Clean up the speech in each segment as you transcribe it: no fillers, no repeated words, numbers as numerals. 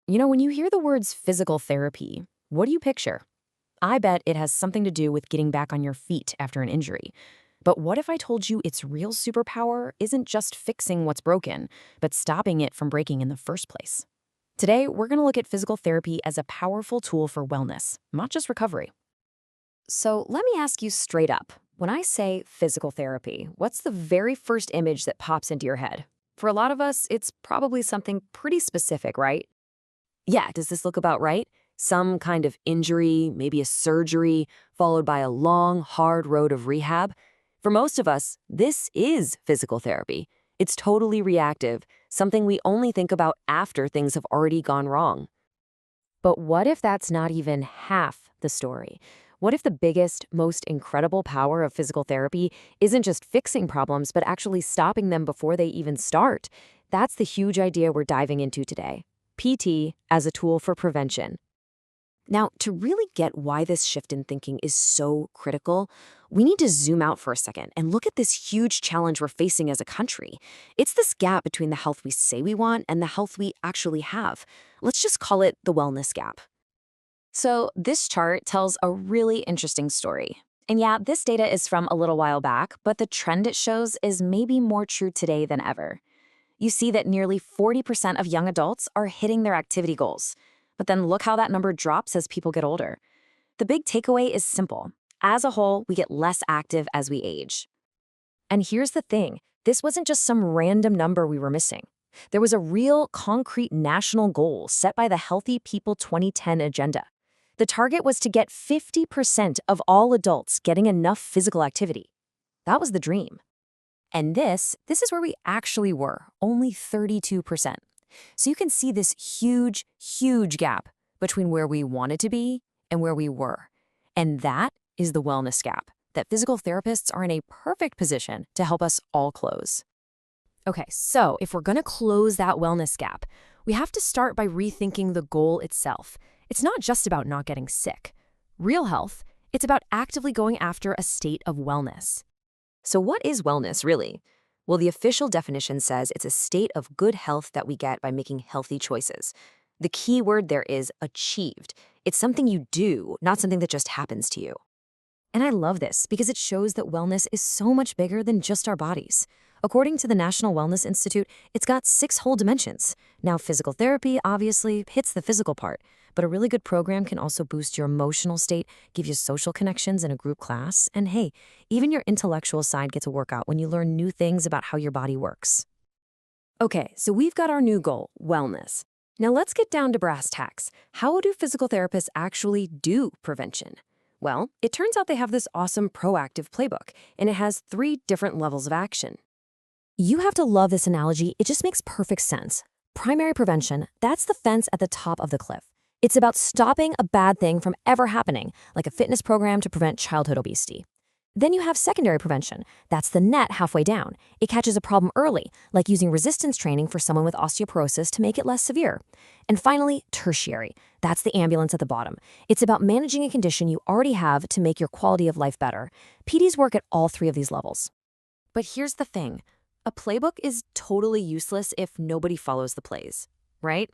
When you hear the words physical therapy, what do you picture? I bet it has something to do with getting back on your feet after an injury. But what if I told you its real superpower isn't just fixing what's broken, but stopping it from breaking in the first place? Today, we're going to look at physical therapy as a powerful tool for wellness, not just recovery. So let me ask you straight up. When I say physical therapy, what's the very first image that pops into your head? For a lot of us, it's probably something pretty specific, right? Yeah, does this look about right? Some kind of injury, maybe a surgery, followed by a long, hard road of rehab. For most of us, this is physical therapy. It's totally reactive, something we only think about after things have already gone wrong. But what if that's not even half the story? What if the biggest, most incredible power of physical therapy isn't just fixing problems, but actually stopping them before they even start? That's the huge idea we're diving into today. PT as a tool for prevention. Now, to really get why this shift in thinking is so critical, we need to zoom out for a second and look at this huge challenge we're facing as a country. It's this gap between the health we say we want and the health we actually have. Let's just call it the wellness gap. So this chart tells a really interesting story. And yeah, this data is from a little while back, but the trend it shows is maybe more true today than ever. You see that nearly 40% of young adults are hitting their activity goals. But then look how that number drops as people get older. The big takeaway is simple. As a whole, we get less active as we age. And here's the thing. This wasn't just some random number we were missing. There was a real, concrete national goal set by the Healthy People 2010 agenda. The target was to get 50% of all adults getting enough physical activity. That was the dream. And this is where we actually were, only 32%. So you can see this huge, huge gap between where we wanted to be and where we were. And that is the wellness gap that physical therapists are in a perfect position to help us all close. Okay, so if we're going to close that wellness gap, we have to start by rethinking the goal itself. It's not just about not getting sick. Real health, it's about actively going after a state of wellness. So what is wellness, really? Well, the official definition says it's a state of good health that we get by making healthy choices. The key word there is achieved. It's something you do, not something that just happens to you. And I love this because it shows that wellness is so much bigger than just our bodies. According to the National Wellness Institute, it's got 6 whole dimensions. Now, physical therapy obviously hits the physical part, but a really good program can also boost your emotional state, give you social connections in a group class, and hey, even your intellectual side gets a workout when you learn new things about how your body works. Okay, so we've got our new goal, wellness. Now let's get down to brass tacks. How do physical therapists actually do prevention? Well, it turns out they have this awesome proactive playbook, and it has 3 different levels of action. You have to love this analogy. It just makes perfect sense. Primary prevention, that's the fence at the top of the cliff. It's about stopping a bad thing from ever happening, like a fitness program to prevent childhood obesity. Then you have secondary prevention. That's the net halfway down. It catches a problem early, like using resistance training for someone with osteoporosis to make it less severe. And finally, tertiary. That's the ambulance at the bottom. It's about managing a condition you already have to make your quality of life better. PDs work at all 3 of these levels. But here's the thing. A playbook is totally useless if nobody follows the plays, right?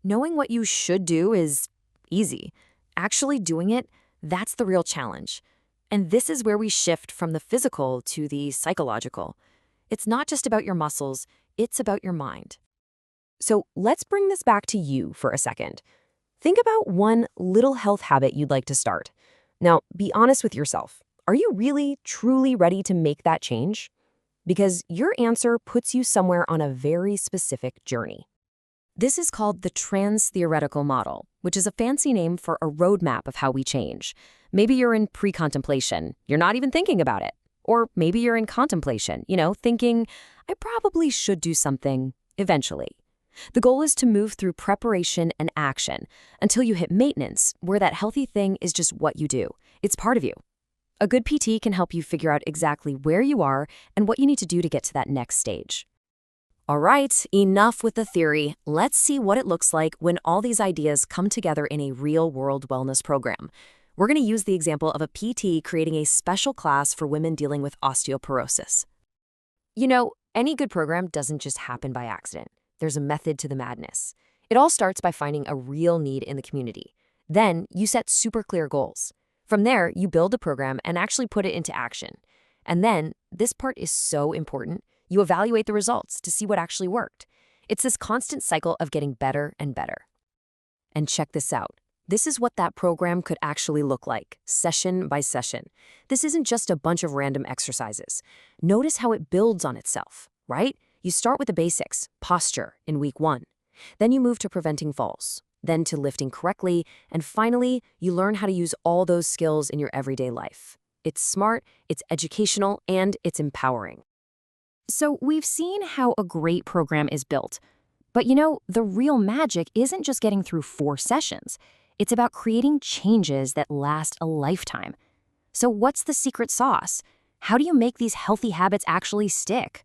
Knowing what you should do is easy. Actually doing it, that's the real challenge. And this is where we shift from the physical to the psychological. It's not just about your muscles, it's about your mind. So let's bring this back to you for a second. Think about one little health habit you'd like to start. Now, be honest with yourself. Are you really, truly ready to make that change? Because your answer puts you somewhere on a very specific journey. This is called the Transtheoretical model, which is a fancy name for a roadmap of how we change. Maybe you're in pre-contemplation, you're not even thinking about it. Or maybe you're in contemplation, thinking, I probably should do something eventually. The goal is to move through preparation and action until you hit maintenance, where that healthy thing is just what you do. It's part of you. A good PT can help you figure out exactly where you are and what you need to do to get to that next stage. All right, enough with the theory. Let's see what it looks like when all these ideas come together in a real-world wellness program. We're going to use the example of a PT creating a special class for women dealing with osteoporosis. Any good program doesn't just happen by accident. There's a method to the madness. It all starts by finding a real need in the community. Then you set super clear goals. From there, you build a program and actually put it into action. And then, this part is so important, you evaluate the results to see what actually worked. It's this constant cycle of getting better and better. And check this out. This is what that program could actually look like, session by session. This isn't just a bunch of random exercises. Notice how it builds on itself, right? You start with the basics, posture, in week 1. Then you move to preventing falls, then to lifting correctly, and finally, you learn how to use all those skills in your everyday life. It's smart, it's educational, and it's empowering. So we've seen how a great program is built. But the real magic isn't just getting through 4 sessions. It's about creating changes that last a lifetime. So what's the secret sauce? How do you make these healthy habits actually stick?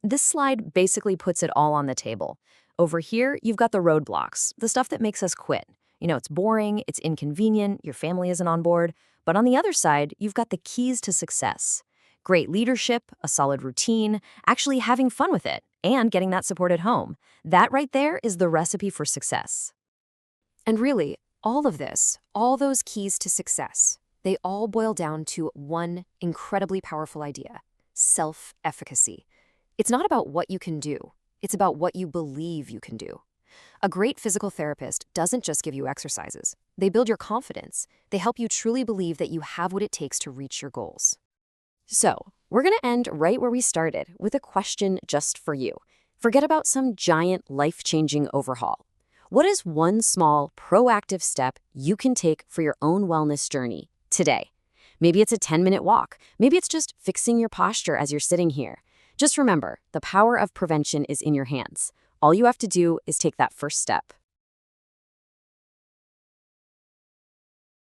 This slide basically puts it all on the table. Over here, you've got the roadblocks, the stuff that makes us quit. It's boring, it's inconvenient, your family isn't on board. But on the other side, you've got the keys to success. Great leadership, a solid routine, actually having fun with it, and getting that support at home. That right there is the recipe for success. And really, all of this, all those keys to success, they all boil down to one incredibly powerful idea: self-efficacy. It's not about what you can do, it's about what you believe you can do. A great physical therapist doesn't just give you exercises. They build your confidence. They help you truly believe that you have what it takes to reach your goals. So, we're going to end right where we started, with a question just for you. Forget about some giant, life-changing overhaul. What is one small, proactive step you can take for your own wellness journey today? Maybe it's a 10-minute walk. Maybe it's just fixing your posture as you're sitting here. Just remember, the power of prevention is in your hands. All you have to do is take that first step.